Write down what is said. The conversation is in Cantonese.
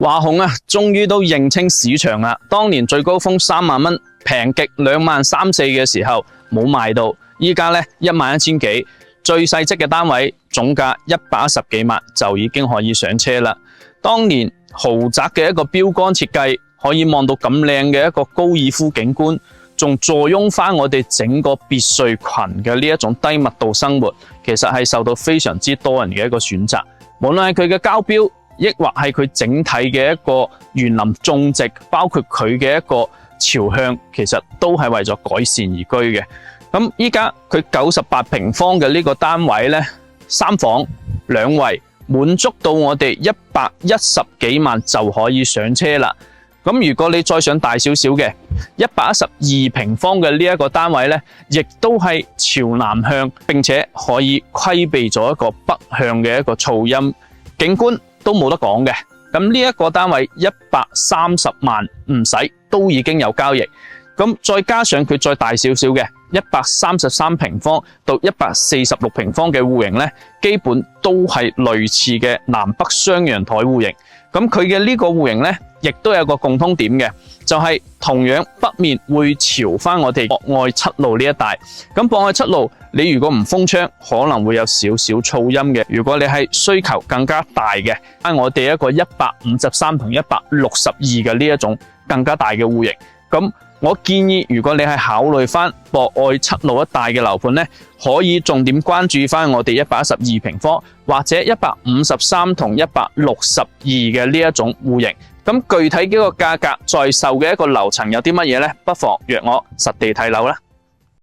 華虹啊，終於都認清市場啦。當年最高峰3萬蚊，平極23000-4嘅時候冇賣到，依家咧11000幾，最細則嘅單位總價110幾萬就已經可以上車啦。當年豪宅嘅一個標杆設計，可以望到咁靚嘅一個高爾夫景觀，仲坐擁翻我哋整個別墅群嘅呢一種低密度生活，其實係受到非常之多人嘅一個選擇。無論係佢嘅交標，抑或係佢整體嘅一個園林種植，包括佢嘅一個朝向，其實都係為咗改善而居嘅。咁依家佢98平方嘅呢個單位呢，3房2衛，滿足到我哋110幾萬就可以上車啦。咁如果你再想大少少嘅112平方嘅呢一個單位呢，亦都係朝南向，並且可以規避咗一個北向嘅一個噪音，景觀都冇得講嘅。咁呢一個單位130萬唔使都已經有交易。咁再加上佢再大少少嘅133平方到146平方嘅戶型呢，基本都係類似嘅南北雙陽台戶型。咁佢嘅呢個戶型呢，亦都有個共通點嘅，就係同樣北面會朝翻我哋博愛七路呢一帶。咁博愛七路，你如果唔封窗，可能會有少少噪音嘅。如果你係需求更加大嘅，我哋一個153同162嘅呢一種更加大嘅戶型。咁我建議，如果你係考慮翻博愛七路一帶嘅樓盤呢，可以重點關注翻我哋112平方或者153同162嘅呢一種戶型。咁具體嘅一個價格在售嘅一個樓層有啲乜嘢呢？不妨約我實地睇樓啦。